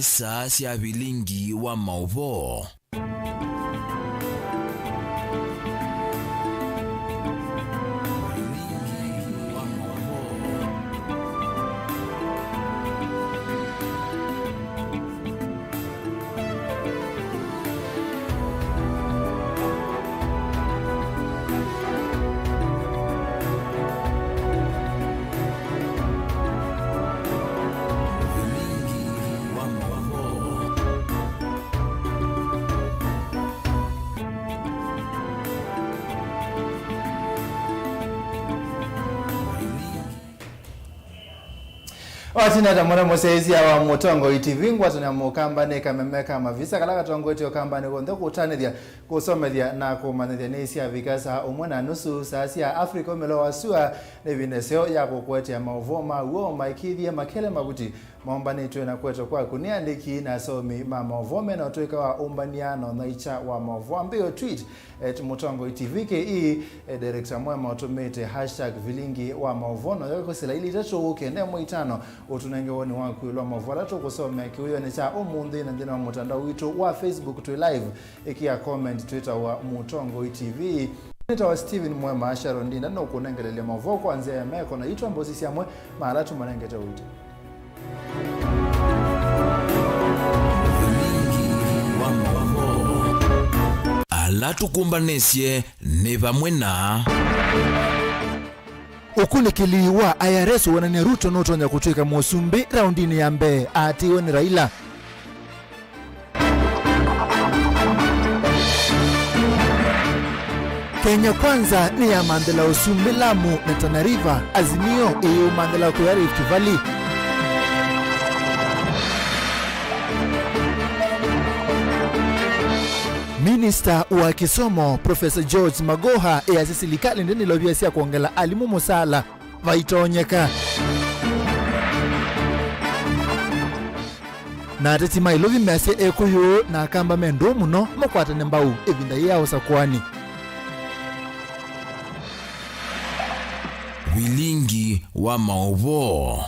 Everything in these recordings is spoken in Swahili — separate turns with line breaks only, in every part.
saa cia Vilingi wa Mauvoo.
Watina tamona mosezi wa mutongo itivingwa tunamukambane kamemeka mavisa kalaka tongo itio kambane konde kutanithia kusomethia na kumanithia nesia vikasa umwana nusu sasia Afrika melo wasua nevineseo ya kukwetia Mauvoo Mauvoo maikithia makele mabuti maombani tuwe na kweto kwa kuniandiki na somi Mauvoo mena tuweka wa umbaniano na icha wa Mauvoo ambio tweet mutongo itivike director MUEMA automate #Vilingi wa Mauvoo na yako sila ili tacho ukende mwitano utunenge woni wangu ilwa Mauvoo lato kusome kiuyo ni cha umundi na ndina wa mutandao wito wa Facebook tu live ikia comment Twitter wa mutongo TV. Nita wa Steven MUEMA asharo ndina na ukunengelele Mauvoo kuanzia ya meko na ito ambosisi ya mwe mahalatu manengeta wito.
Alatukumbanesie ni vamwe na
ukunikili wa IRS wanani Ruto notonya kutwika Musumbi raundini ya mbe atiwe ni Raila. Kenya kwanza ni ya Mandela Usumbi Lamu na Tana River Azimio iyo Mandela kwa Rift Valley. Minister wa Kisomo Professor George Magoha serikali ndini lobiasia kuongela alimu musala vaitonyeka na tetima ilovi measia ekuyo na kamba mendo muno mokwata nembau evinda yao sakwani.
Vilingi wa Mauvoo.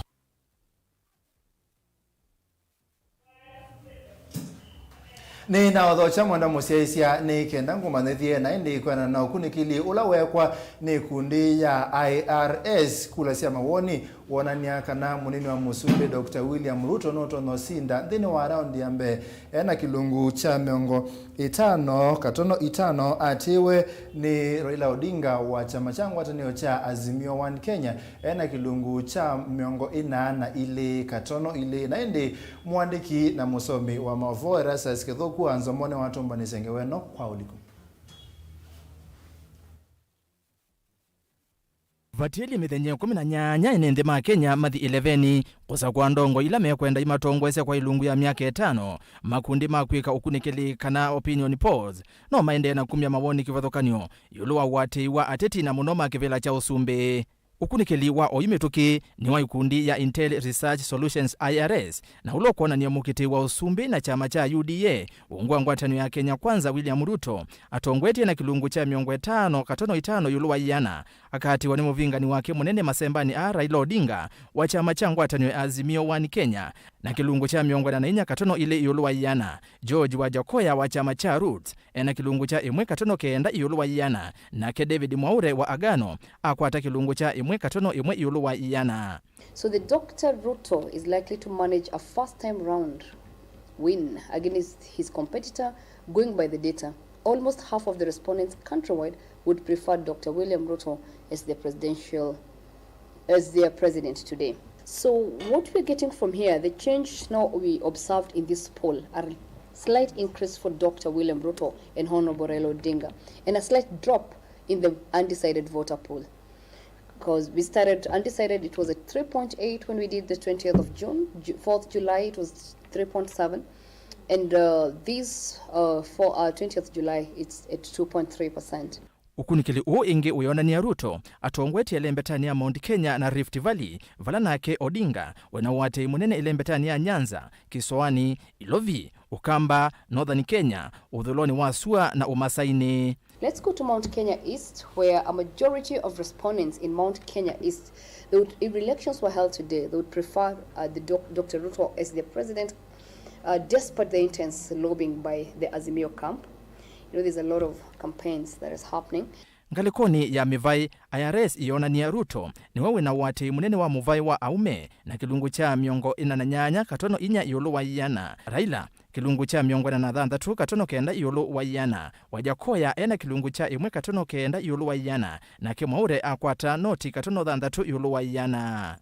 Ni na odhocha mwanda musiaisia ni kenda ngumanethie na indi ikwana na ukunikili ulawekwa ni kundi ya IRS kulasia mawoni wonania kana munini wa Musumbi Dr. William Ruto noto nosinda ndini wa round ya mbe ena kilungu cha miongo itano katono itano atiwe ni Raila Odinga wa chama changu atanio cha Azimio 1 Kenya ena kilungu cha miongo ina na ile katono ile na indi mwandiki na musomi wa Mauvoo rasa skedhoku anzomone watomba nisengeweno kwa uliku.
Vatieli mithenye 18 enende ma Kenya mathi 11 kusa kwa ndongo ila mekwenda imatongo ese kwa ilungu ya miaka 5 makundi makwika ukunikili kana opinion polls no maende na kumya mawoni kivathokanio yuluwa wate wa ateti na munoma kivela cha Usumbi. Ukunikili wa oimituki ni wa ikundi ya Intel Research Solutions IRS na ulokona ni mukiti wa Usumbi na chama cha UDA ungwa ngwatano ya Kenya kwanza William Ruto atongweti na kilungu cha miongo 5 katono 5 yuluwa yana akati wani muvingani wake munene masembani Raila Odinga wa chama cha ngwatano ya Azimio 1 Kenya na kilungu cha miongo 4 katono ile yuluwa yana George Wajakoya wa chama cha Roots na kilungu cha 1 katono kenda yuluwa yana na ke David Mwaure wa Agano akwata kilungu cha 1 katono 1 yuluwa yana.
So the Dr. Ruto is likely to manage a first time round win against his competitor going by the data. Almost half of the respondents countrywide would prefer Dr. William Ruto as their president today. So what we're getting from here, the change now we observed in this poll, a slight increase for Dr. William Ruto and Honorable Raila Odinga, and a slight drop in the undecided voter poll. Because we started undecided, it was at 3.8 when we did the 20th of June. 4th July, it was 3.7. And this for 20th July, it's at 2.3%.
Ukunikili ingi uyonania Ruto atongweti elembetani ya Mount Kenya na Rift Valley valanake Odinga wanawate munene elembetani ya Nyanza, Kisoani, Ilovi, Ukamba, Northern Kenya, udhuloni wasua na Umasaini.
Let's go to Mount Kenya East, where a majority of respondents in Mount Kenya East, if elections were held today, they would prefer Dr. Ruto as their president despite the intense lobbying by the Azimio camp. You know, there's a lot of campaigns that is happening.
Ngalikoni ya mivai IRS ionania Ruto niwe wina wati munene wa muvai wa aume na kilungu cha miongo ina na nyanya katono inya iulu wa iyana. Raila kilungu cha miongo ina na thanthatu katono kenda iulu wa iyana. Wajakoya ena kilungu cha imwe katono kenda iulu wa iyana na Kimwaure akwata noti katono thanthatu iulu wa iyana.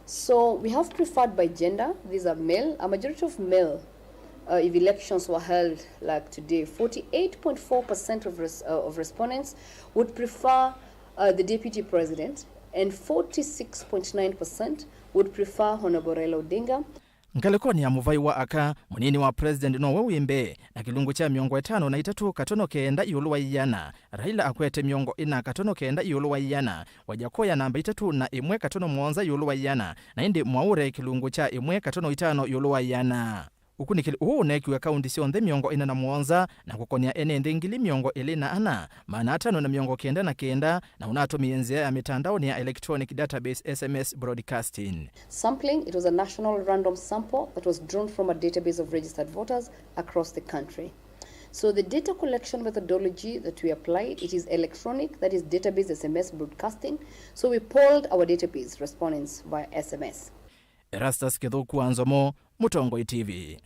So we have preferred by gender. These are male. A majority of male. If elections were held like today, 48.4% of respondents would prefer the deputy president, and 46.9% would prefer Honorable Raila Odinga.
Ngalikoni ya muvai wa aka munini wa president no wewimbe na kilungu cha miongo 5 na 3 katono kenda iulu wa iyana. Raila akwete miongo 4 katono kenda iulu wa iyana. Wajakoya namba 3 na 1 katono mwonza iulu wa iyana na indi Mwaure kilungu cha 1 katono 5 iulu wa iyana. Ukunikili nekiwe kaunti sionthe miongo 47 na kukonia ene ngili miongo 24 maana 5 na miongo 99 na unatumia njia ya mitandao ya electronic database SMS broadcasting.
Sampling, it was a national random sample that was drawn from a database of registered voters across the country. So the data collection methodology that we applied, it is electronic, that is database SMS broadcasting. So we polled our database respondents via SMS.
Erastus Kithuku Anzomo, Mutongo TV.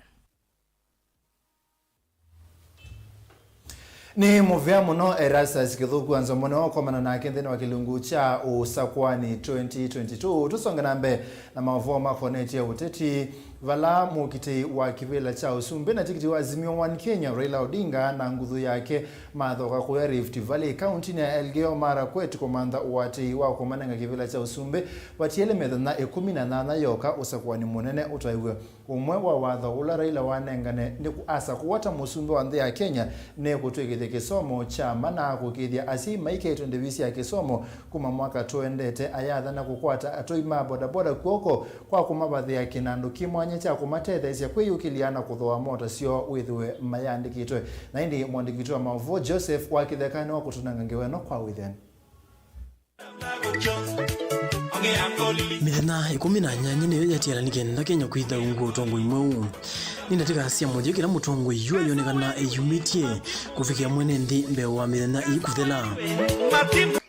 Ni muvea muno Erastus Kithuku Anzomo no komana na kendeni wa kilungu cha usakwani 2022. Tusonga nambe na Mauvoo makoneti ya uteti vala mukiti wa kivila cha usumbe na tikiti wa Azimio One Kenya Raila Odinga na ngudhu yake mathoka kwa Rift Valley County na Elgeyo Marakwet komanda wati wa komananga kivila cha usumbe watiele methana 18 yoka usakwani munene utaiwe umwe wa watho ula Raila wanengane ni kuasa kuwata musumbe wa ya Kenya ne kutwekithe kisomo cha mana kukithia asi maike itondevisi ya kisomo kuma mwaka tuendete ayatha na kukwata atoima bodaboda kuoko kwa kumabathi ya kinandu kimwanya cha kumatethesia kwiyukiliana kuthoa mota sio withwe mayandikitwe na indi mwandikitwe wa Mauvoo Joseph wakithekane wa kutunanga ngeweno kwa withen
mithena 18 niyo yatiaranike na Kenya kwitha ungu utongo imwe ninatika asia moja kila mutongo iyo yonekana eyumitie kufikia mwene ndi mbewa mithena ikuthela.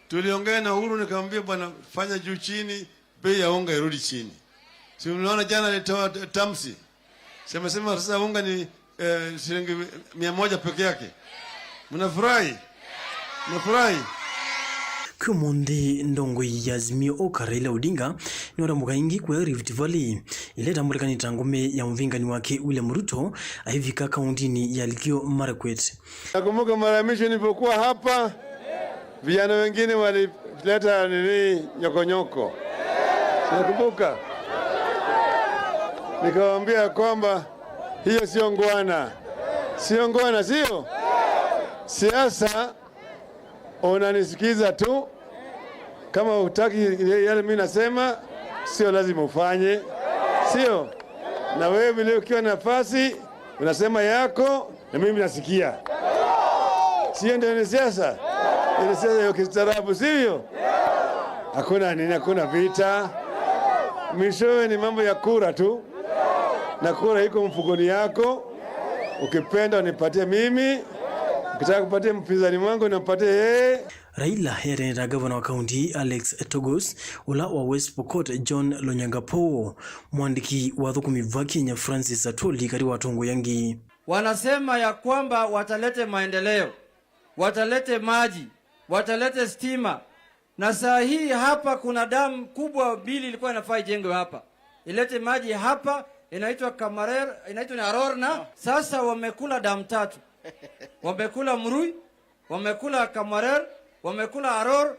Tuliongea na Uhuru nikamwambia bwana fanya juu chini bei ya unga irudi chini. Si unaona jana alitoa tamsi. Sema sasa unga ni shilingi 100 peke yake. Mnafurahi? Mnafurahi?
Kumonde ndongo ya Azimio oka Raila Odinga ni waramuka ingi kwa Rift Valley ileta murekani tangome ya mvingani wake William Ruto ahivika kaundini ya Elgeyo Marakwet.
Nakumbuka mara mwisho nilipokuwa hapa vijana wengine walileta nini nyokonyoko. Nakumbuka nikawaambia kwamba hiyo sio ngwana. Sio ngwana, sio? Siasa unanisikiza tu. Kama utaki yale mimi nasema, sio lazima ufanye. Sio? Na wewe vile ukiwa nafasi, unasema yako na mimi nasikia. Sio ndio ni siasa? Ni siasa ya kistaarabu, sio? Hakuna nini, hakuna vita. Mwishowe ni mambo ya kura tu. Na kura iko mfukoni yako. Ukipenda unipatie mimi, ukitaka kupatia mpinzani wangu unipatie yeye.
Raila herenda gavana wa kaunti Alex Togos ula wa West Pokot John Lonyangapo mwandiki wa thukumi va Kenya Francis Atoli kari watongo yangi.
Wanasema ya kwamba watalete maendeleo, watalete maji, watalete stima. Na saa hii hapa kuna damu kubwa mbili ilikuwa inafaa ijengwe hapa. Ilete maji hapa inaitwa Kamarer, inaitwa ni Arorna. Sasa wamekula damu 3. Wamekula Mrui, wamekula Kamarer, wamekula Aror,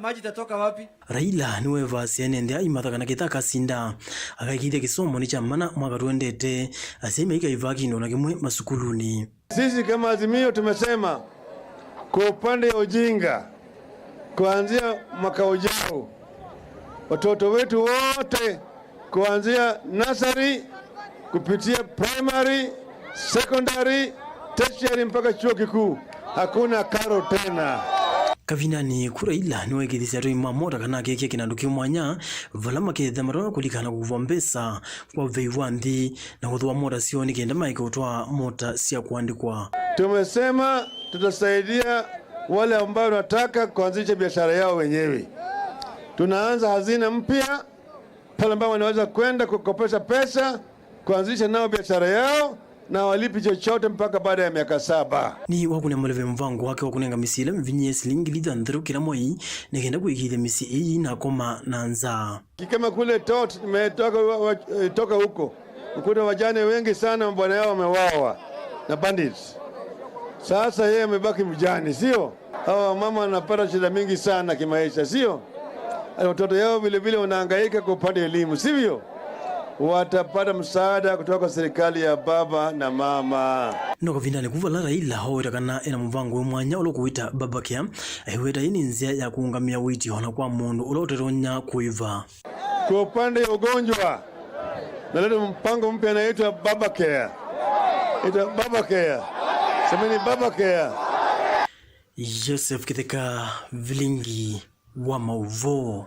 maji tatoka wapi?
Raila niwe vasi enende imathaka na kitaka sinda akaikithia kisomo ni cha mana mwaka tuendete aseme ikaivaki ndo na kimwe masukuluni.
Sisi kama Azimio tumesema kwa upande wa ujinga kuanzia mwaka ujao watoto wetu wote kuanzia nursery kupitia primary, secondary, tertiary mpaka chuo kikuu hakuna karo tena.
Kavinani kuraila niwe kithisia roi mamora kana keke kinanduki mwanya vala maketha marona kulikana kuvombesa kwa veiwa nthi na kuthwa mota sioni kenda maika utwa mota sia kuandikwa.
Tumesema tutasaidia wale ambao wanataka kuanzisha biashara yao wenyewe. Tunaanza hazina mpya pale ambao wanaweza kwenda kukopesha pesa kuanzisha nao biashara yao na walipi chochote mpaka baada ya miaka 7.
Ni wakune muleve mvango wake wakunenga misile mvinye silingi lithandru kila mwai nekenda kuikithia misi iyi na koma na nza.
Kama kule tot toka huko ukuta wajane wengi sana bwana yao wamewawa na bandits. Sasa yeye amebaki mjane, sio? Hawa mama wanapata shida mingi sana kimaisha, sio? Watoto yao vile vile wanahangaika kupata elimu, sivyo? Watapata msaada kutoka serikali ya baba na mama.
Noko vindani kuvala Raila hoita kana ena mvango mwanya ulokuita babakea aiweta ini nzia ya kuungamia witi hona kwa mundu uloteronya kuiva.
Kwa upande ya ugonjwa naleta mpango mpya unaitwa babakea. Ita babakea. Semeni babakea.
Joseph Kitheka, Vilingi wa Mauvoo.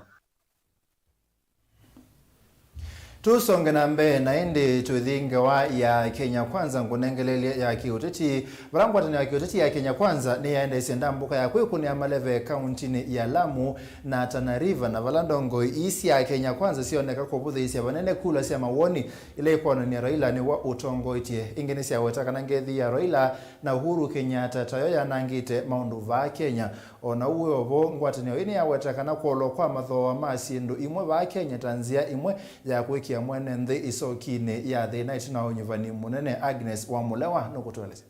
Tusonge na mbele na indi tuthinga wa ya Kenya Kwanza ngunengelele ya kiuteti barangwatani ya kiuteti ya Kenya Kwanza ni yaende sendambuka ya kwikuni ya maleve kauntini ya Lamu na Tana River na valandongo isi ya Kenya Kwanza sioneka kubuthe isi ya vanene kula siya mawoni ile ikono ni Raila ni wa utongo itie ingini siya wetaka na ngethi ya Raila na Uhuru Kenyatta tayo ya nangite maunduva Kenya ona uwe obo ngwatani ini ya wetaka na kuolo kwa mathoa masindu imwe va Kenya tanzia imwe ya kwiki ya mwene nthi isokine ya the night na onyuvani munene Agnes wa Mulewa nukutueleza.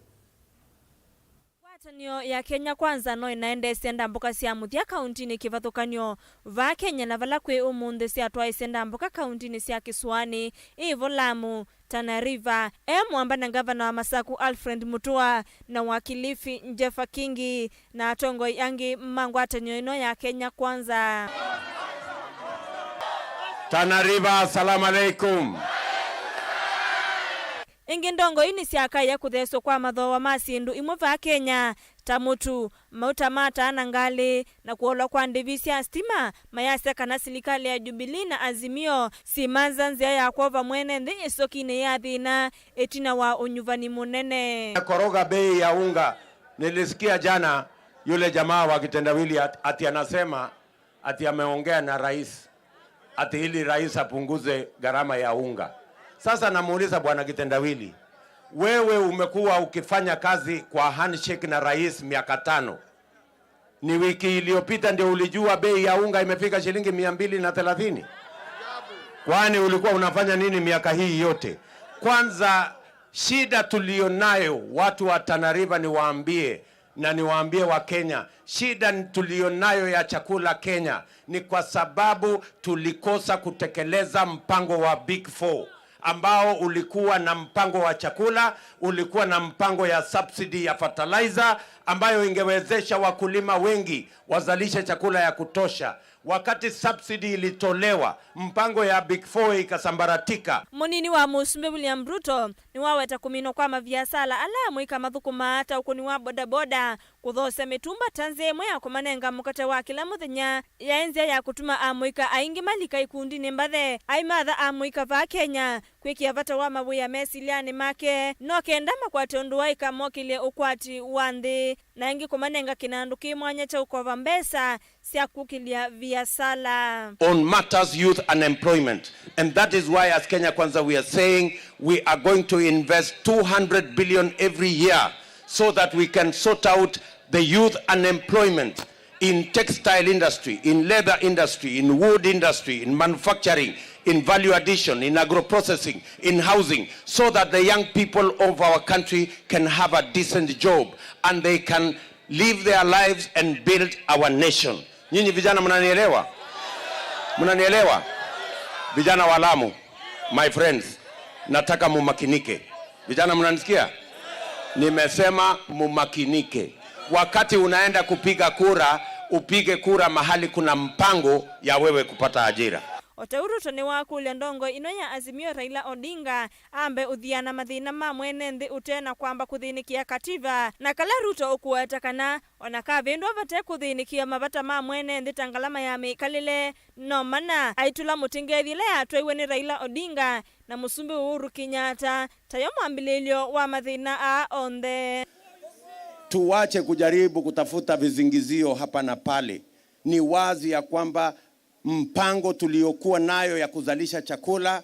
Watanio ya Kenya Kwanza no inaende senda mboka sia muthia kauntini kivathukanio va Kenya na vala kwi umunthe sia twa isenda mboka kauntini sia Kisuani ivo Lamu Tana River mwamba na gavana wa Masaku Alfred Mutua na wakilifi Njefa Kingi na tongo yangi mangwatanio ino ya Kenya Kwanza.
Tana River, assalamu alaikum.
Ingindongo ini siaka ya kutheso kwa mathoa masindu imwe va Kenya tamutu mautamata na ngali na kuola kwa ndivisi ya stima mayasa kana silikali ya Jubilee na Azimio simanza nzia ya kwova mwene nthi isokine ya thina etina wa unyuvani munene.
Koroga bei ya unga. Nilisikia jana yule jamaa wa kitendawili ati anasema ati ameongea na rais ati ili rais apunguze gharama ya unga. Sasa namuuliza bwana kitendawili, wewe umekuwa ukifanya kazi kwa handshake na rais miaka 5. Ni wiki iliyopita ndio ulijua bei ya unga imefika shilingi 230? Kwani ulikuwa unafanya nini miaka hii yote? Kwanza shida tulionayo watu wa Tana River niwaambie wa Kenya, shida tulionayo ya chakula Kenya ni kwa sababu tulikosa kutekeleza mpango wa Big 4 ambao ulikuwa na mpango wa chakula, ulikuwa na mpango ya subsidy ya fertilizer ambayo ingewezesha wakulima wengi wazalishe chakula ya kutosha. Wakati subsidy ilitolewa, mpango ya Big 4 ikasambaratika.
Munini wa Musumbe William Ruto ni waweta kumino kwa maviasala alamu ikamadhukuma hata ukuni wa bodaboda kuthose mitumba tanzemwe ya kumanenga mukate wa kila muthenya ya enzia ya kutuma amuika aingi malika ikundi nimbadhe aimadha amuika va Kenya kwikia vata wa mabu ya mesiliani make no kenda makwate onduwa ikamokilie ukwati wandi na ingi kumanenga kinanduki mwanya cha ukova mbesa siya kukilia viasala
on matters youth unemployment. And that is why as Kenya Kwanza we are saying we are going to invest 200 billion every year so that we can sort out the youth unemployment in textile industry, in leather industry, in wood industry, in manufacturing, in value addition, in agro-processing, in housing, so that the young people of our country can have a decent job and they can live their lives and build our nation. Nyinyi vijana mnanielewa? Mnanielewa? Vijana wa Lamu, my friends, nataka mumakinike. Vijana mnanisikia? Nimesema mumakinike. Wakati unaenda kupiga kura, upige kura mahali kuna mpango ya wewe kupata ajira.
Ruto ni wa kulia ndongo ino ya Azimio Raila Odinga ambe uthiana mathina ma mwene nthi utena kwamba kuthinikia katiba na kala Ruto ukuetakana ona kavindwa vate kuthinikia mabata ma mwene nthi tangalama ya mikalile no mana aitula mutingethile atwaiwe ni Raila Odinga na musumbi Uhuru Kenyatta tayo mwambililio wa mathina a onthe.
Tuwache kujaribu kutafuta vizingizio hapa na pale. Ni wazi ya kwamba mpango tuliokuwa nayo ya kuzalisha chakula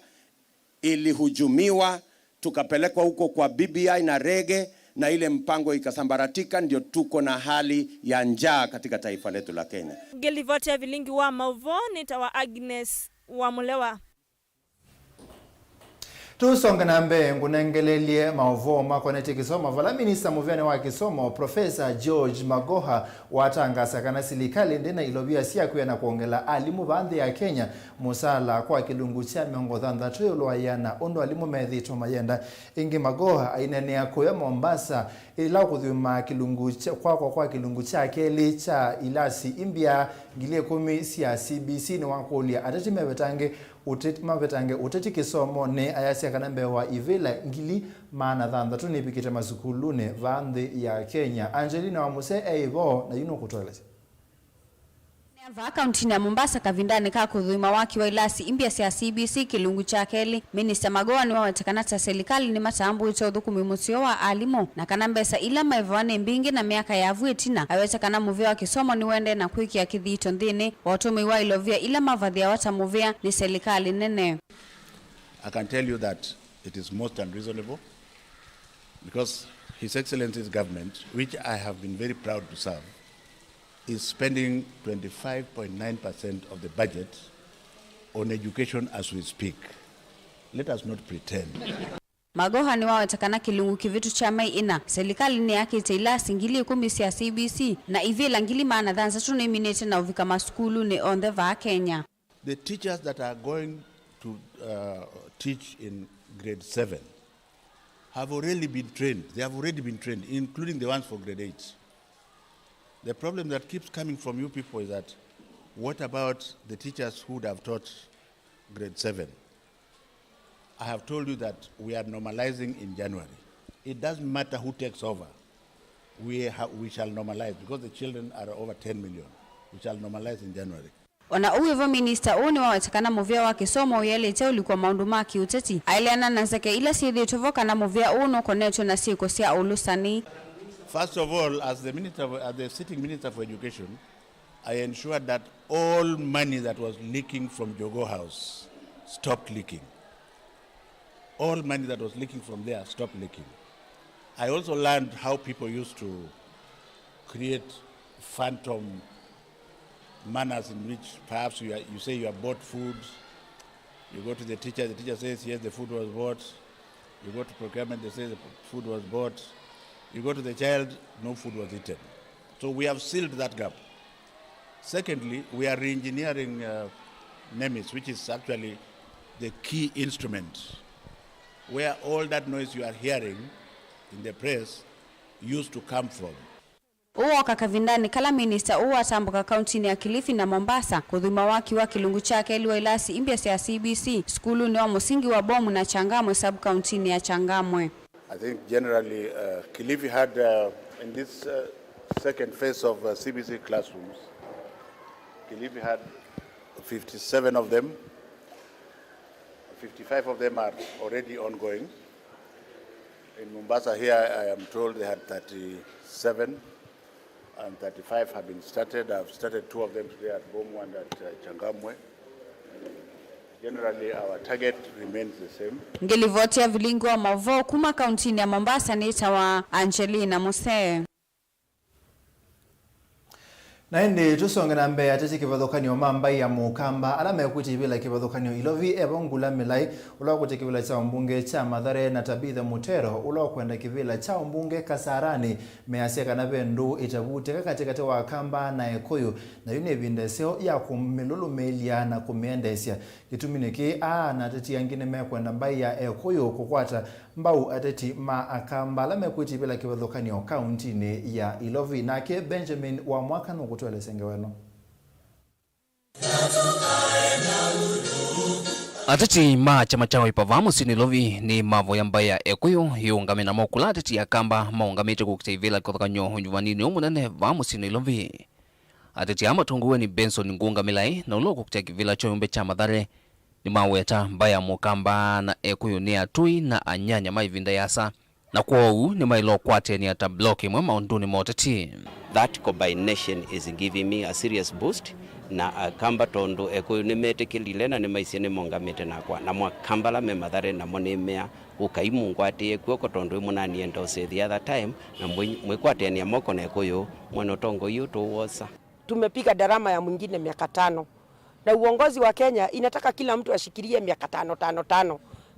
ilihujumiwa, tukapelekwa huko kwa BBI na rege na ile mpango ikasambaratika, ndio tuko na hali ya njaa katika taifa letu la Kenya.
Gelivotia Vilingi wa Mauvoo ni tawa Agnes wa Mulewa.
Tusonga nambe ngunengelelie Mauvoo makonete kisoma vala minista muvyane wa kisomo Professor George Magoha watangasa kana silikali ndena ilobia siaku na kuongela alimu bande ya Kenya musala kwa kilungu cha miongo thandatu yolwayana ondo alimu methi mayenda ingi Magoha ainenea kuya Mombasa ila kuthuma kilungu kwa kilungu cha keli cha ilasi imbia gilie 10 cia CBC ni wakulia atati mebetange uteti kisomo ne ayasia kanambe wa ivela ngili maana thandatu ni pikite mazukulune vande ya Kenya. Angelina wa Muse eivo na yuno kutoleza
va kaunti ya Mombasa kavindane ka kuthuma waki wa ilasi imbia cia CBC kilungu cha keli. Minister Magoha ni wawetakana ta serikali ni matambu ito thukumi musio wa alimu na kana mbesa ila maivane mbingi na miaka ya avuetina awetakana muvia wa kisomo ni wende na kuikia kithito nthini watumi wa ilovia ila mavathia watamuvia ni serikali nene.
I can tell you that it is most unreasonable because His Excellency's government, which I have been very proud to serve, is spending 25.9% of the budget on education as we speak. Let us not pretend.
Magoha ni wawetakana kilungu kivitu cha mai ina. Serikali ni yake itaila singili 10 cia CBC na ivila ngili maana thanzatu ni minete na uvika maskulu ni onthe va Kenya.
The teachers that are going to teach in grade 7 have already been trained. They have already been trained, including the ones for grade 8. The problem that keeps coming from you people is that, what about the teachers who would have taught grade 7? I have told you that we are normalizing in January. It doesn't matter who takes over. We shall normalize because the children are over 10 million. We shall normalize in January.
Ona uwevo minister uni wawetakana muvia wa kisomo uyelete ulikuwa maundu maki uteti. Aileana nazake ila siedhi utovoka na muvia uno koneto na siko sia ulusani.
First of all, as the sitting minister for education, I ensured that all money that was leaking from Jogo House stopped leaking. All money that was leaking from there stopped leaking. I also learned how people used to create phantom manners in which perhaps you say you have bought food, you go to the teacher says yes, the food was bought. You go to procurement, they say the food was bought. You go to the child, no food was eaten. So we have sealed that gap. Secondly, we are re-engineering NEMIS, which is actually the key instrument, where all that noise you are hearing in the press used to come from.
Uwa kakavindani kala minister uwa tambuka kaunti ni ya Kilifi na Mombasa kuthuma waki wa kilungu chake iliwa ilasi imbia cia CBC skulu ni wa musingi wa bomu na Changamwe sub kaunti ni ya Changamwe.
I think generally Kilifi had in this second phase of CBC classrooms, Kilifi had 57 of them. 55 of them are already ongoing. In Mombasa here, I am told they had 37 and 35 have been started. I've started 2 of them today at Bomu and at Changamwe. Generally, our target remains the same.
Ngelivotia Vilingi wa Mauvoo kuma kaunti ya Mombasa ni tawa Angelina Muse.
Na hindi tusongana mbe atete kibadhokanio mamba ya mukamba alama ya kuti bila kibadhokanio ilovi ebongula milai ulo kuti kibila cha mbunge cha Mathare na Tabitha Mutero ulo kwenda kibila cha mbunge Kasarani measiaka na bendu itabute katikati wa Kamba na Ekoyo na yune bindeseo ya kumilulu melia na kumiendesia kituminiki na teti yangine mekwenda mbai ya Ekoyo kukwata mbau ateti ma Akamba alama ya kuti bila kibadhokanio kaunti ni ya ilovi nake Benjamin wa mwaka nukutuele sengeweno.
Atati ma chama cha Wiper musini lovi ni Mauvoo ya mbaya ekuyo yungame na mokula atati ya kamba maungamite kukitevila kutoka nyo nyuvanini omunene musini lovi. Atati ya matunguwe ni Benson Ngunga Milai na ulo kukitia kivila choyumbe cha madhare ni maweta mbaya mukamba na ekuyo ni atui na anyanya maivinda yasa na kwa uu ni mailo kwate ni ata bloki mwe maunduni moteti.
That combination is giving me a serious boost na kamba tondo ekuyo ni mete kililena ni maisi ni monga mete na kwa na mwakambala me madhare na mone mea ukaimu ngwate ekuyo kotondo imunani endo se the other time na mwekwate ni amoko na ekuyo mwenotongo yuto wosa.
Tumepiga darama ya mwingine miaka 5 na uongozi wa Kenya inataka kila mtu ashikilie miaka 5.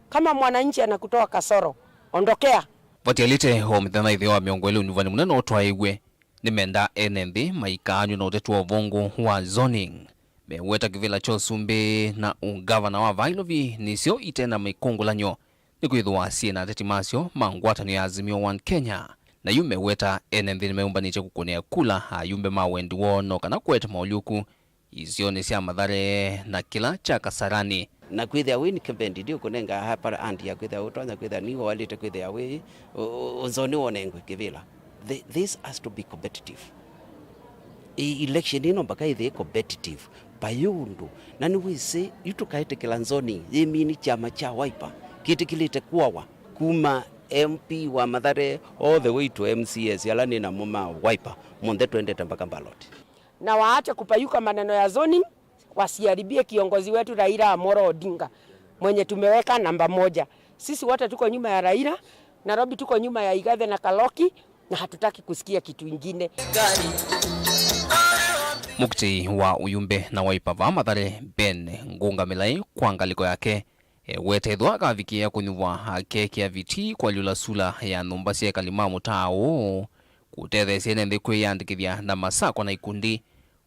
Kama mwananchi anakutoa kasoro ondokea.
Vatialite ho mithana ithio miongwele unuvani munene otwaigwe ni menda enembi maikanyu na utetu wa vongo wa zoning meweta kivila cho sumbe na ungavana wa Vailovi nisio itena maikongulanyo ni kuidhua siena ateti masio mangwatano ya Azimio One Kenya na yume weta enembi ni meumba niche kukunea kula yumbe mawendi wono kana kweta mauliuku isioni siya madhare na kila cha Kasarani
na kwithia wini kembendi ndio kunenga hapa andi ya kwithia utonya kwithia niwo walite kwithia we onzoni wonengwe kivila. This has to be competitive. Election ino mpaka ithe competitive payundu na niwise yutukaite kila nzoni yemini chama cha Wiper kiti kilite kuwa kuma MP wa Mathare all the way to MCS yalani na mama Wiper monde twende mpaka ballot.
Na waache kupayuka maneno ya zoning, wasiharibie kiongozi wetu Raila Amolo Odinga mwenye tumeweka namba 1. Sisi wote tuko nyuma ya Raila, Nairobi tuko nyuma ya Igathe na Kaloki na hatutaki kusikia kitu kingine.
Mukti wa uyumbe na Wiper va Mathare Ben Ngunga Milai kwa ngaliko yake wete dhwaka vikia kunyuwa keki ya viti kwa liula sula ya numbasi ya kalimamu tao kuteze siene ndikwe ya ndikivya na masako na ikundi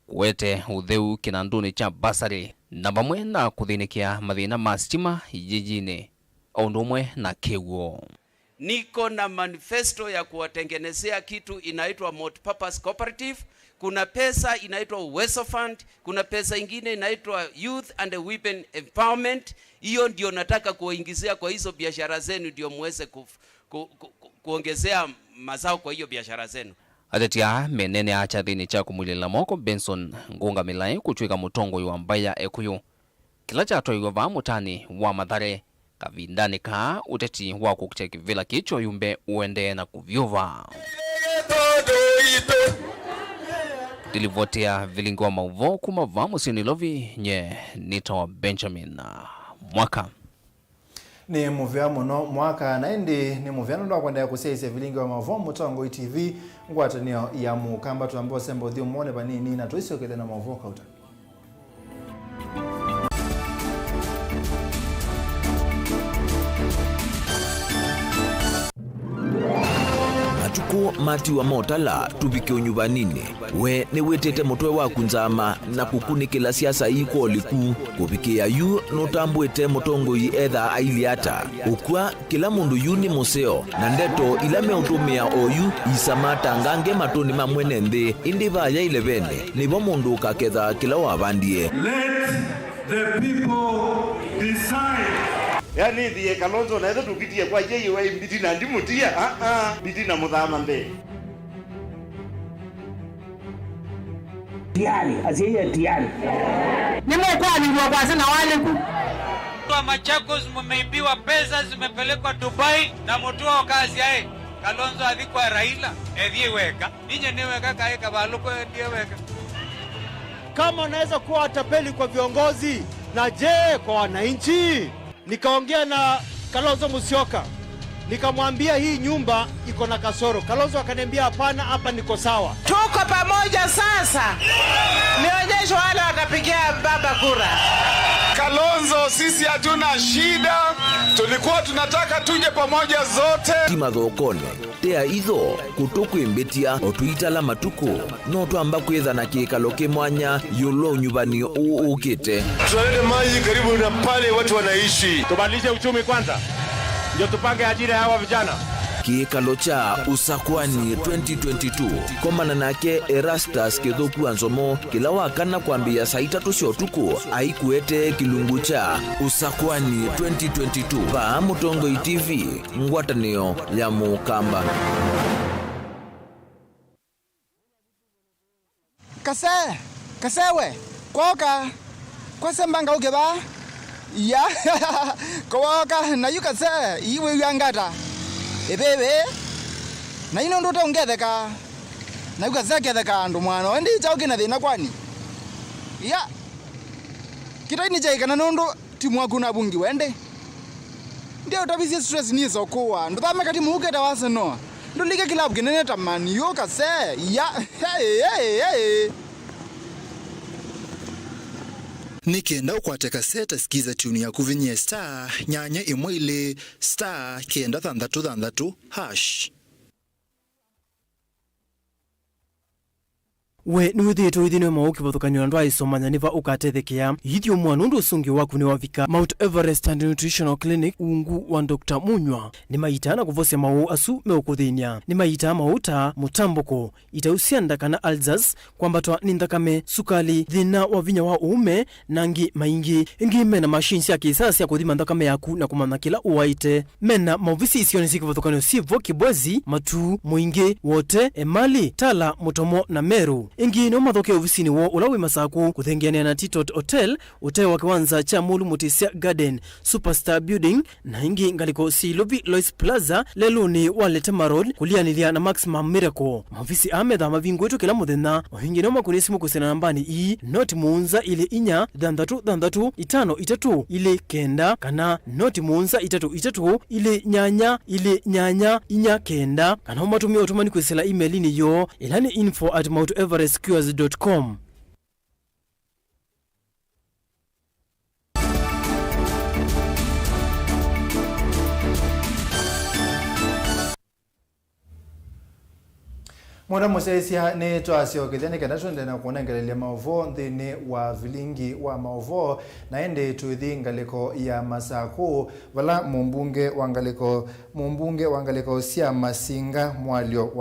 kuwete udheu kinanduni cha basari na bamwe na kuthinikia mathina mastima jijini ondumwe na Keguo.
Niko na manifesto ya kuwatengenezea kitu inaitwa multipurpose cooperative. Kuna pesa inaitwa Weso Fund, kuna pesa ingine inaitwa Youth and Women Empowerment. Hiyo ndio nataka kuwaingizia kwa hizo biashara zenu ndio muweze kuongezea mazao kwa hiyo biashara zenu.
Atetia menene acha dhini cha kumulila moko Benson Ngunga Milai kuchwika mutongo yu ambaya ekuyu. Kila chato yu wa mutani wa Mathare kavindani ka uteti wa kukucheki vila kicho yumbe uende na kuvyuva. Dilivotea Vilingi wa Mauvoo kumava musini lovi nye nito Benjamin Mwaka.
Ni muvya muno Mwaka na indi ni muvya ndo kwenda kuseise Vilingi wa Mauvoo mutongo TV ngwatanio ya mukamba tuambo sembo thio muone banini na tuisokete na Mauvoo kauta.
Matuko mati wa motala tubike unyubanini we ni wetete mutwe wa kunzama na kukunikila siasa iko liku kubikia yu notambwete mutongo yi edha ailiata ukwa kila mundu yuni museo na ndeto ilame utumia oyu isamata ngange matoni mamwene nthi indi vaya ilevene nivo mundu kaketha kila wabandie.
Let the people decide.
Yani ndiye Kalonzo na ezo tukitie kwa yeye wa mbiti na ndimutia mbiti na muthama mbe
tiari asiye tiari
nimo kwa ni kwa sana wale ku
kwa Machakos mmeibiwa pesa zimepelekwa Dubai na mtu wa kazi yake Kalonzo adikwa Raila edhiweka ninye niweka kaeka baluko ndiweka.
Kama unaweza kuwa watapeli kwa viongozi na je kwa wananchi? Nikaongea na Kalonzo Musyoka, nikamwambia hii nyumba iko na kasoro. Kalonzo akaniambia hapana, hapa niko sawa.
Tuko pamoja sasa. Nionyeshe wale watapigia baba kura.
Kalonzo, sisi hatuna shida. Tulikuwa tunataka tuje pamoja zote.
Timathokone tea itho kutuku imbetia otuitala matuko no twamba kwetha na kikaloke mwanya yulo nyubani ukite.
Tunaleta maji karibu na pale watu wanaishi.
Tubadilishe uchumi kwanza ndio tupange ajira hawa vijana.
kiikalo cha usakwani 2022 komana nake Erastus Kithuku Anzomo kila wakana kwambia saa 3 cia utuku aikuete kilungu cha usakwani 2022 pa Mutongoi TV ngwatanio ya Mukamba.
Kasewe koka kwasembanga ugeba ya koka na yukase iwe yangata ebebe na ino ndo taungetheka na yukase ketheka ndo mwana ndi chauke na thina kwani ya kitaini jaika na ndo timu waku na bungi wende ndio tabisi stress nizo kuwa ndo tameka timu uketa waseno ndo like kilabu kinene tamani yukase ya hey
Nikenda ukwateka seta skiza tuni ya kuvinye star nyanya imwili star kenda thandatu hash.
We nuthito ithino mauki bathukanyo ndo aisomanya niva ukatethekia yithio mwana ndo sungi waku ni wavika Mount Everest and Nutritional Clinic ungu wa Dr. Munywa ni maitana kuvose mau asu meukuthinia ni maita mauta mutamboko itausianda kana alzas kwambatwa nindakame sukali thina wa vinya wa uume nangi maingi ingi mena machines ya kisasi ya kuthima ndakame yaku na kumana kila uwaite mena mauvisi isioni siki bathukanyo sivo kibwezi matu muingi wote emali tala mutomo na meru ingi no mathoke ofisini wo ulawe masaku kuthengiania na Titot Hotel wa kiwanza cha Mulu Mutisia Garden Superstar Building na ingi ngaliko Silobi Lois Plaza leluni Waletema Road kulianilia na Maximum Miracle mavisi amedha mavingu wetu kila muthenya wahingi no makunisimu kusena nambani noti muunza ile inya dhandatu itano itatu ile kenda kana noti muunza itatu ile nyanya inya kenda kana umatumia utumani kwesela email ni yo ilani info@mounteverestcures.com.
Mwana musesia ni twasio kithani kana twende na kuonengerelia Mauvoo nthini wa Vilingi wa Mauvoo na ende twithingaliko ya Masaku vala mumbunge wangaliko sia Masinga mwalio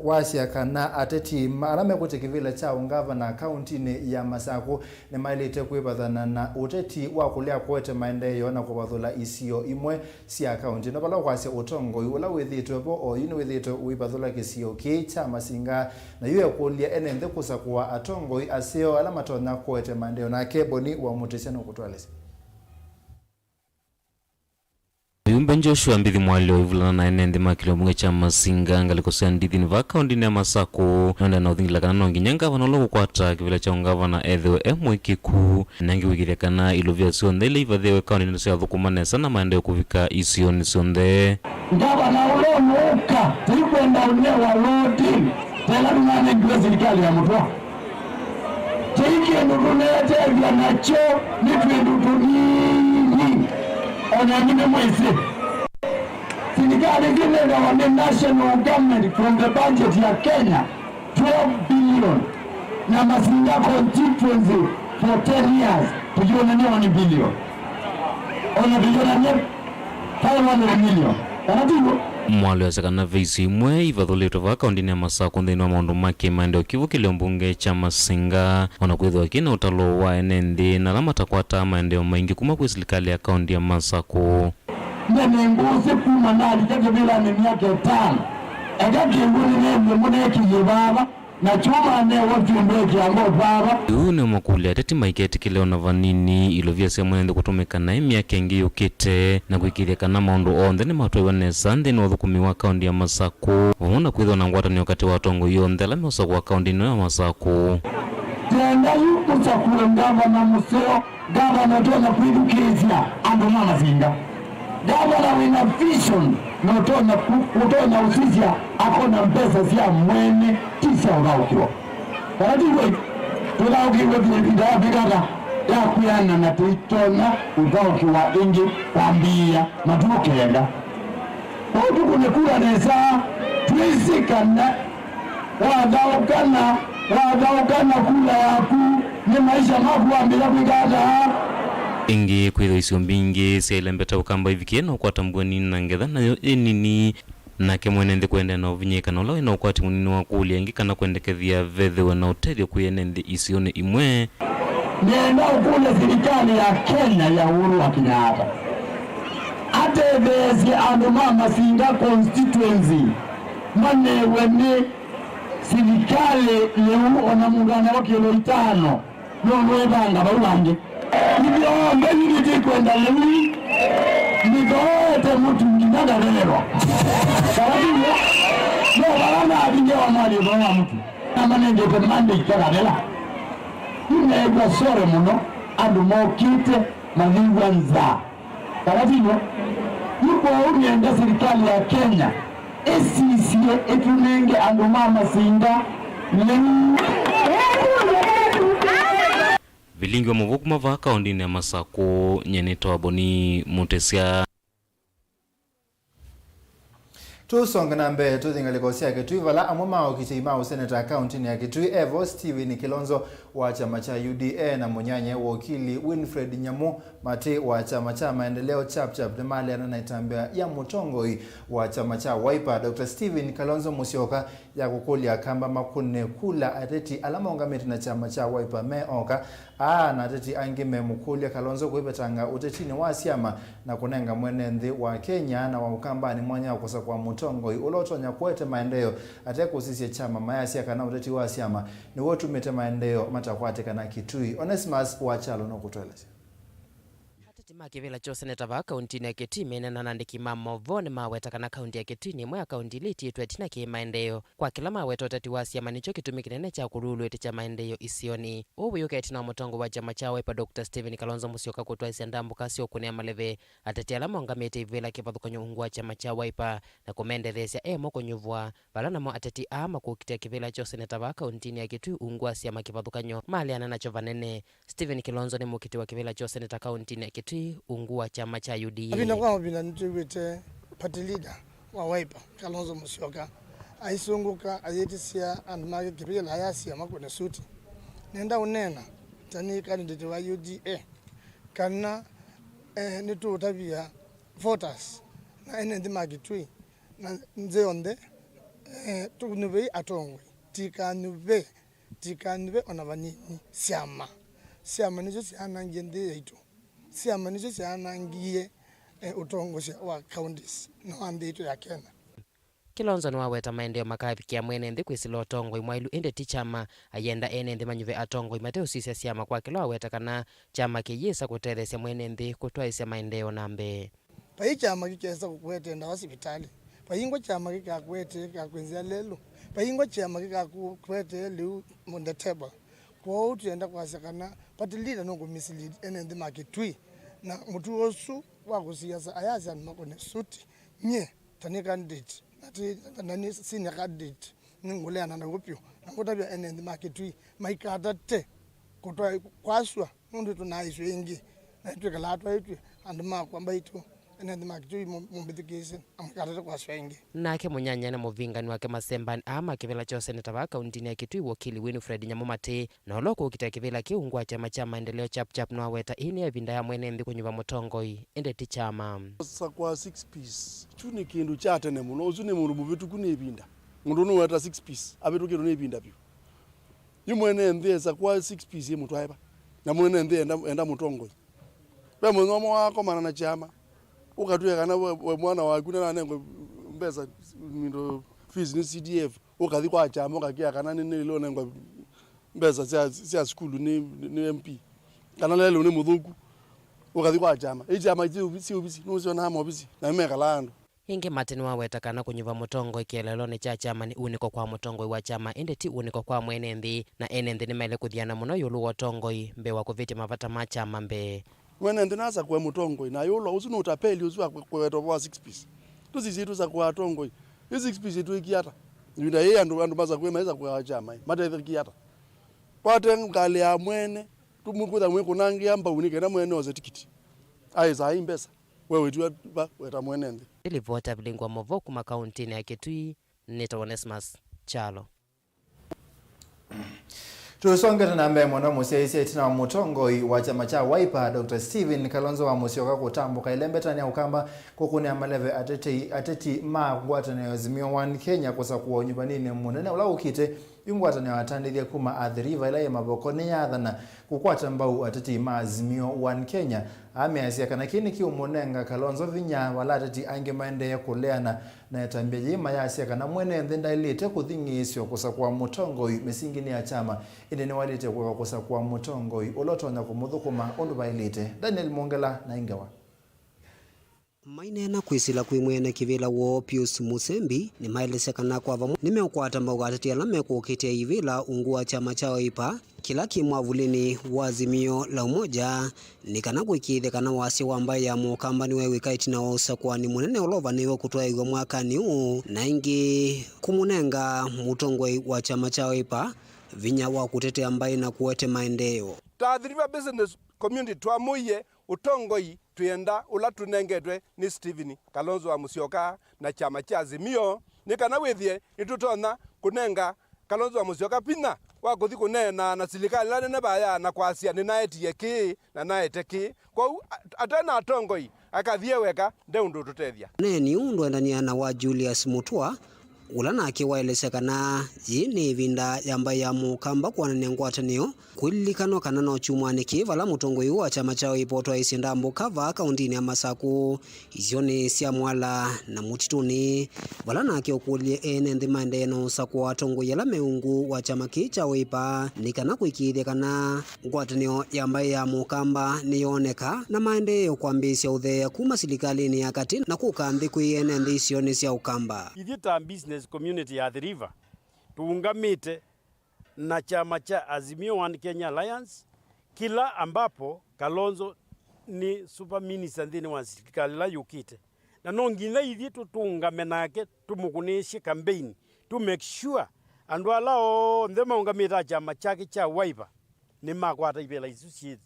wasia kana ateti marame kutikivila cha ungava na county ni ya Masaku ni mailite kuibathana na uteti wa kulia kwete maendeleo na kubathula isio imwe sia county no vala kwasia utongo ula withitwe bo o yinu withitwe uibathula kisio cha Masinga na yuya kulia enende kusakua atongo asio alamatona kwete maendeleo na keboni wa mutesano kutwalesi
Yumba Joshua mbithi mwalio ivulana na enende makilo munge cha Masinga ngalikosea ndithi ni vaka ondine ya Masaku nonda na uthingila kana nongi nyanga vanologu kwata kivila cha ungava na edhewe mwikiku nangi wikithia kana ilovia sionde ile ivadhewe kaundine siya thukumanesa na maendeo kuvika isioni sionde
ngava na ulomuka tikuenda unewa lodi tela nungane ngwe serikali ya mutwa teike nurunete vya nacho nitwendu tunini onyanine mwezi serikali zinenda wane national government from the budget ya Kenya 12 billion na Masinga constituency for 10 years tujione ni 1 billion ona bilioni nye 500 million kanatigo
mwalo ya sakana visi mwe ivadhuleto vaka ondine ya Masaku nthini wa maundu make maendeo kivu kilio mbunge cha Masinga wanakwithwa kina utalo wa enende na lamata kwata maendeo maingi kuma kwe serikali ya kaundi ya Masaku
nene nguzi kuma nali kake bila ni miaka 5 ega kinguni nene mune kijibaba na chuma ne watu mbeki yango baba
une makuli ateti maiketi kileo na vanini ilovia sema mwende kutumika na miaka ingi yukite na kuikiria kana maundu onde ni matwewa nesa nthini wa thukumi wa kaundi ya Masaku vumuna kwithwa na ngwatani wakati wa tongo yonthe ala meosaku wa kaundi no ya Masaku
tenda yuku sakule ngava na museo ngava na tona kuidukizia ando na Masinga gavana wina vision na utona usisia akona mpesa siya mwene tisa ugaukiwa karatiwe tugaukiwe vile vikata ya kuyana na tuitona ugaukiwa ingi kwambia matukenda watu kunekula nesa tuisikana wagaukana kula yaku ni maisha makuambila vikata
ingi kwitho icio mbingi ciailembeta ukamba ivikie no kwatambua nini na ngetha nayo nini nake mwene nthi kwenda na uvinyika na ula wina ukwati munini wa kuulia ingi kana kwendekethia vethewe na utethio kuyene nthi icio ni imwe.
Nienda ukule serikali ya Kenya ya Uhuru wa Kenyatta atethesye andu ma Masinga constituency manewe ni serikali leu ona mungana wa kilo 5 no mwebanga baubange ibyo mbeni kwenda leu nigoete mutu nginaga rero sababu no barana abinge wa mali bwa mutu amanenge pe mande ikagabela nego sore muno andu mokite maviwanza sababu yuko unienda serikali ya Kenya esisie etunenge andu mama Singa
Vilingi wa Mauvoo kumava kaunti ya Masako nyeneta Boni Mutesia
tusonga na mbele tuthingalikosia Kitui vala amwe mao kitima seneta kaunti ya Kitui Evo Steven Kilonzo wa chama cha UDA na munyanye wakili Winfred Nyamu Mate wa chama cha maendeleo chapchap na mali anaitambia ya Mutongoi wa chama cha Wiper. Dr. Steven Kalonzo Musyoka ya kukulia kamba makune kula ateti alama ongameti na chama cha Wiper meoka na ateti angime mukulia Kalonzo kuipetanga utetini wa siama na kunenga mwene nthi wa Kenya na wa mukambani mwanya kusa kwa Mutongoi ulotonya kwete maendeleo atekusisye chama mayasi kana uteti wa siama ni wotu mete maendeleo matakwate kana Kitui. Onesimus wa Chalo no kutueleza
Makivila cho seneta va kaunti ya Kitui menena nandiki Mauvoo ni maweta kana kaunti ya Kitui ni mwa kaunti liti itwe tina ki maendeleo kwa kila maweta utati wa siama nicho kitumi kinene cha kurulu eti cha maendeleo isioni uwe yuka etina mutongo wa chama cha Wiper Dr. Steven Kalonzo Musyoka kutwa isi ndambu kasi okunia maleve atati alama ongamete ivila kivathukanyo ungu wa chama cha Wiper na kumendethesya moko nyuvwa balana mo atati ama kukitia kivila cho seneta va kaunti ya Kitui ungu wa siama kivathukanyo mali anana cho vanene. Steven Kilonzo ni mukiti wa kivila cho seneta kaunti ya Kitui ungu wa chama cha UDA.
Abina kwa mabina nituwete party leader wa Wiper Kalonzo Musyoka aisunguka ayetisia andumage kipigela hayasi ya makone suti nenda unena tani candidate wa UDA kana nitu utabia voters na enendi magitui na nzeonde tukunube atongwe tikanube onavanini siama nicho siana ngende yetu siama nicho siana ngie utongosha wa counties na ambitu ya Kenya.
Kilonzo ni waweta maendeleo makavikia mwene nthi kwisila otongoi mwailu ende ti chama ayenda ene nthi manyuve atongoi mateo sisya siama kwa kilo aweta kana chama kiyisa kutethesya mwene nthi kutwaisya maendeleo nambe.
Pai chama kikesa kukwete nda hospitali. Paingo chama kikakwete kakwenzia lelo. Paingo chama kikakwete liu on the table. Kwa utenda kwasekana party leader no mislead ene nthi makitui na mutu osu wa kusiyasa ayaza makone suti nye tani candidate ati nani senior candidate ninguleana na upyo nakutabya ene nthi makitui maikata te kutwa kwaswa mundu tunaiswe ingi na itwe kalatwa itwe anduma kwamba itu ene nthi makitui mumbithikise amkata kwaswa ingi
nake munyanya na muvingani wake masembani ama kivila cho seneta va kaunti ya Kitui wakili Winfred Nyamu Mate na oloko ukita kivila kiungu wa chama cha maendeleo chapchap no aweta ini evinda ya mwene nthi kunyuva mutongoi ende ti chama
sakwa 6 piece chuni kindu chatene muno uzune mundu muvitu kunebinda mundu no weta 6 piece abetu kindu nebinda pyo yumwene nthi sakwa 6 piece mutu aiba na mwene nthi enda mutongoi be mwengomo wako mana na chama ukatuya kana we mwana waku na nengo mbeza mindo fees ni CDF ukathi kwa chama ukakia kana nini lo nengo mbeza sia school ni MP kana lelo ni muthuku ukathi kwa chama chama si ubisi no sio na mobisi na meka lando
inge Martin waweta kana kunyuva mutongo kielelo ni cha chama ni uniko kwa mutongo wa chama ende ti uniko kwa mwene nthi na ene nthi ni mele kuthiana muno yulu watongoi mbe wa kuviti mavata ma chama mbe
mwene nthi nasa kwa mutongo na yulu usino utapeli uswa kweto wa 6 piece tuzizitu za kwa tongo 6 piece tu ikiata yunda yeye andu baza kwemeza kwa chama mata ikiata pate ngale ya mwene tumukutha mwe kunangia mba unike na mwene oze tikiti aiza imbesa wewe tu ba weta mwene nthi
ilivota Vilingi wa Mauvoo kuma kaunti ya Kitui nita Onesimus Chalo.
Tusongera na mbele mwana musiaisi tina mutongoi wa chama cha Wiper Dr. Steven Kalonzo wa Musyoka kutambuka ilembetani ya ukamba kukune amaleve ateti magwatane Azimio One Kenya kusa kuwa nyubanini munene ula ukite yungwatane watandithia kuma athiriva ila ya maboko ni yathana kukwata mbau ateti Azimio One Kenya ameasia kana kini kiumunenga Kalonzo vinya wala ateti ange maende ya kuleana na yatambia jima ya asia kana mwene ndenda ilite kuthingisio kusa kuwa mutongoi mesingini ya chama ni walite kwa kusa kuwa mutongoi ulotonya kumuthukuma undu bailite. Daniel Mongela na Ingawa
mainena kwisila kwimwene kivila wo Pius Musembi ni mailesekana kwa vamu nimeukwata mbauga ateti ala mekukitia ivila ungua chama cha Wiper kila kimwavulini wa Azimio la Umoja nikana kwikithe kana wasi wambaye ya mukamba niwe wikaiti na wausa kwa ni munene ulova niwe kutoa igwa mwaka ni uu na ingi kumunenga mutongoi wa chama cha Wiper vinya wa kutetea ambaye na kuwete maendeleo.
Taadhiriva business community twamuye utongoi tuyenda ula tunengedwe ni Steven Kalonzo wa Musyoka na chama cha Azimio nikana withie itutona kunenga Kalonzo wa Musyoka pina wa kuthi kunena na serikali la nene baya na kwasia ni naetie ki na naete ki kwa atena atongoi akathie weka ndeundu tutethia
neni undu endania na wa Julius Mutua ulana akiwaelesekana yini vinda yamba ya mukamba kwa ngwatanio kulilikano kana no chumwani kivala mutongoi wa chama cha Wiper isinda mbukava kaundini ya Masaku izioni sia mwala na mutituni valana akiokulie ene ndimande no sakwa atongoi yala meungu wa chama cha Wiper nikana kuikithia kana ngwatanio yamba ya mukamba nioneka na maendeleo kwambisia uthea kuma serikali ya kati na kukambi kuiene ndisioni sia ukamba
ithita business community ya the river tuungamite na chama cha Azimio One Kenya Alliance kila ambapo Kalonzo ni super minister ndini wa serikali la yukite na nongina ithi tuungame nake tumukunishe campaign to make sure andu alao ndema ungamita chama chake cha Wiper ni makwata ibela isusi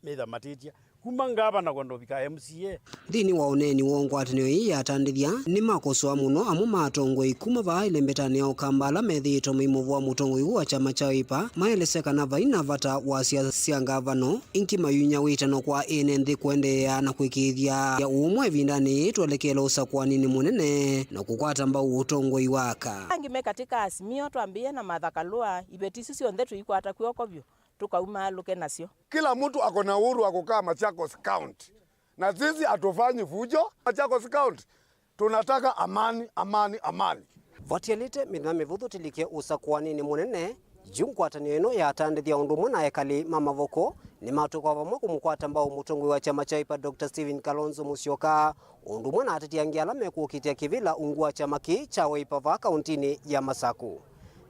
metha matitia kumangaba na kwandobika MCA
thini wa uneni wongwatanio hii yatandithia ni makosoa muno amu matongoi kuma vaile mbetani ya ukambala methito mimuvu wa mutongoi wa chama cha Wiper maelesekana vaina vata wa sia ngavano inki mayunya witano kwa ene nthi kuendeea na kwikithia ya umwe vindani tuelekela usakwa nini munene na kukwata mbau utongoi waka
angime katika Azimio tuambie na mathakalua ibetisi sio nthetu ikwata kwiokobyo tukauma luke nasio.
Kila mtu akona uhuru akukaa Machakos County. Na sisi atufanyi fujo Machakos County. Tunataka amani, amani, amani.
Vatielite midhame vudhu tilike usakuani ni munene jungwatanio ino ya atandithia undu mwana ekali mamavoko ni matuka vamwe kumukwata mbao mutongoi wa chama cha Wiper Dr. Steven Kalonzo Musyoka undu mwana atetiangia alame kukitia kivila ungua chama cha Wiper va kauntini ya Masaku.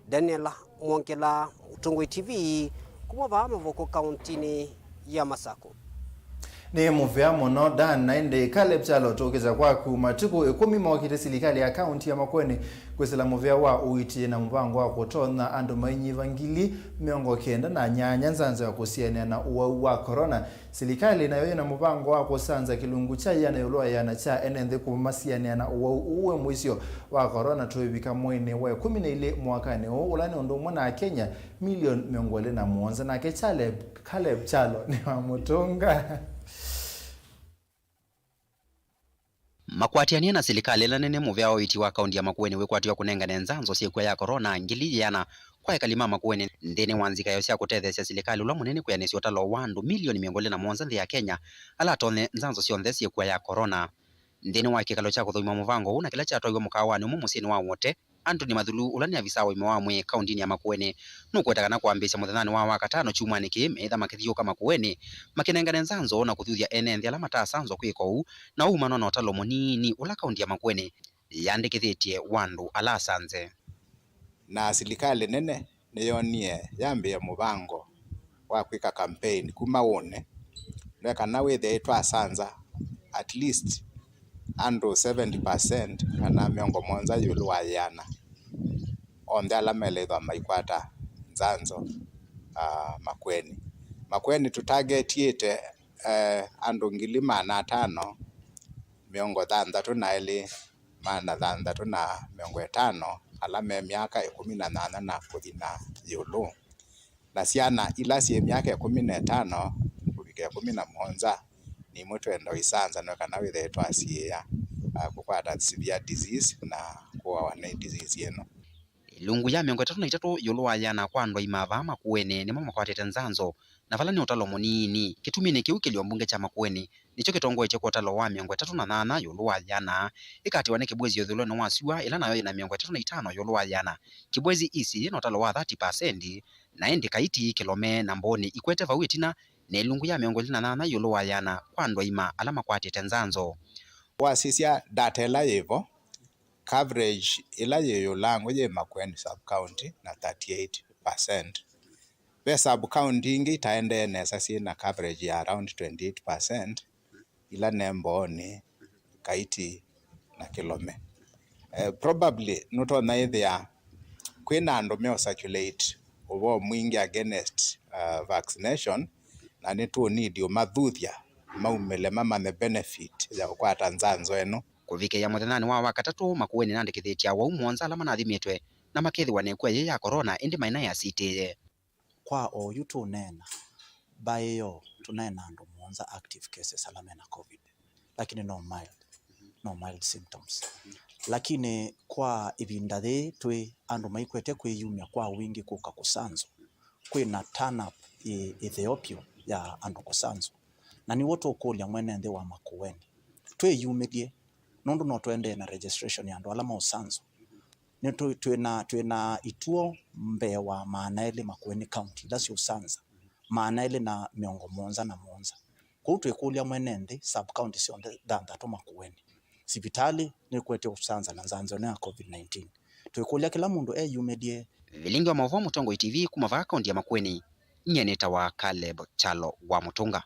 Daniel Mongela, Mutongoi TV kumava mavoko kauntini ya Masaku.
Ni muvea muno Dan naende Caleb Chalo tokeza kwaku matuku 10 mawakite serikali ya kaunti ya Makueni kwesela muvea wa uiti na mpango wa kutona andu mainyi vangili miongo kenda na nyanya nzanzo ya kusiania na uwau wa corona serikali nayo na mpango wa kusanza kilungu cha yana yoloa yana cha enende kumasiania na uwau uwe mwisio wa corona tuibika mwene wa 12 mwakani ulani undu mwana Kenya milioni 107 na Caleb Chalo ni wa mutunga
makwatiania na serikali la nene muvea wa uiti wa kaunti ya Makueni wekwatiwa kunenga nenzanzo siekwa ya corona ngili yana kwa ekalima Makueni ndene wanzika yosya kutethesia serikali ula munene kuyanisio talo wandu milioni 107 nthi ya Kenya ala tone nzanzo sionthe siekwa ya corona ndene wa kikalo cha kuthoima muvango una kila cha toiwa mukawani umu musini wa wote Anthony Madhulu ulani avisa wa imewamwe kauntini ya Makueni nukwetakana kuambisya muthanani wa wakatano chumwani kimetha makithio kama Makueni makinengane nzanzo na kuthuthia ene nthi ala matasanzo kwikou na umano na utalo munini ula kaunti ya Makueni yandikithitie wandu ala sanze
na serikali nene niyonie yambia muvango wa kwika campaign kuma wone ndeka na wethe twasanza at least andu 70% kana miongo monza yulu wa yana onde ala meletho maikwata nzanzo Makueni tutargetiete andu 500 miongo thanthatu na ili mana thanthatu na miongo 5 ala me miaka 18 na kuthina yulu na ciana ila cie miaka 15 kufikia 17 ni mutwenda isanza no kana withetwa ciia kukwata severe disease na kuwa disease ino.
Lungu ya 33 yulu wa yana kwa andwa imava Makueni nimo makwatete nzanzo na vala ni utalo munini kitumine kiu kilio mbunge cha Makueni nicho kitongo eche kwa utalo wa 38 yulu wa yana ikati wane kibwezi yodhulo na wasiwa ila nayo ina 35 yulu wa yana kibwezi isi na utalo wa 30% na endi kaiti kilome na mboni ikwete vawitina ne lungu ya 28 yulu wa yana kwa andwa ima alama kwatete nzanzo
wasisia data ela yevo coverage ila yeyo langu ye Makueni sub county na 38%. Be sub county ingi taende nesa sina coverage ya around 28% ila nemboni kaiti na kilome. Probably nuto na ithia kwina andu meo circulate uwo mwingi against vaccination na nitu need yo mathuthia maumele mama the benefit ya kukwata nzanzo eno
kuvike ya muthenani wa wakatatu Makueni nandikithitia wa umwonza alama na thimitwe na makethi wanekwa ye ya corona indi maina ya city
kwa oyu tunena bayo tunena andu mwonza active cases alama na covid lakini no mild symptoms lakini kwa ibinda the twe andu maikwete kwiyumya kwa wingi kuka kusanzo kwina turn up Ethiopia ya andu kusanzo na ni woto kulia mwene nde wa Makueni twe yumidie nundu no twende na registration ya andu alama usanzo ni twina ituo mbewa maanaele Makueni county lasio usanza maanaele na miongo monza na monza kwa twe kulia mwene nde sub county sionde danda to Makueni sibitali ni kwete usanza na nzanzo na covid-19 twe kulia kila mundu yumidie.
Vilingi wa Mauvoo Mutongo TV kumava kaunti ya Makueni nyeneta wa Caleb Chalo wa Mutunga.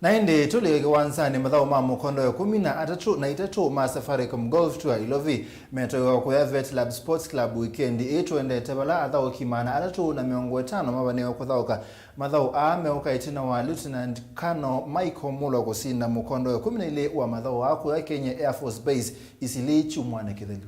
Na indi tuli kiwansani mathao ma mukondo ya 13 ma Safaricom Golf Tour ilovi metoa kwa Vet Lab Sports Club weekend itwende tebala athao kimana atatu na 50 mabaneo kuthauka mathao ameuka itina wa Lieutenant Colonel Michael Mulo kusinda mukondo ya 12 wa mathao ako ya Kenya Air Force Base isili chumwane kithelu.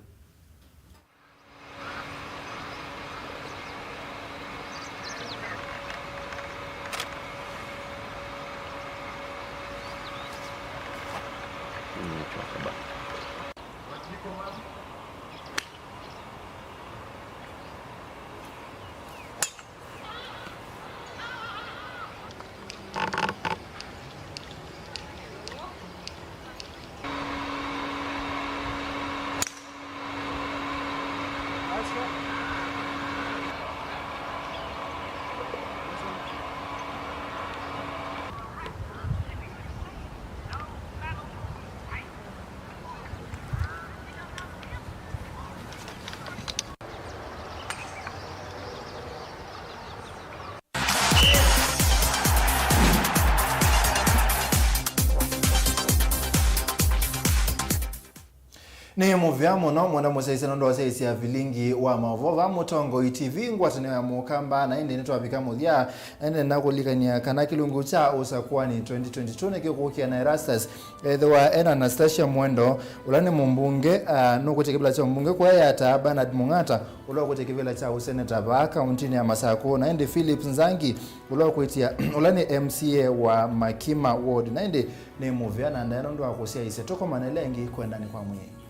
Ni muvyamo no mwanda musaisana ndo wasaisi ya Vilingi wa Mauvoo Mutongo TV ngwatane ya mukamba na indi neto abika muthia ende nakulikania kana kilungu cha usakwani 2022 nekikukia na Erastusethwa Anastasia Mwendo ulani mumbunge nukutekebela cha mbunge kwa ya Bernard Mungata ulo kutekebela cha useneta ba kaunti ya Masako na indi Philip Nzangi ulo kuitia ulani MCA wa Makima Ward na indi ni muvyana ndano ndo akusia ise toko manelengi kwenda ni kwa mwenye.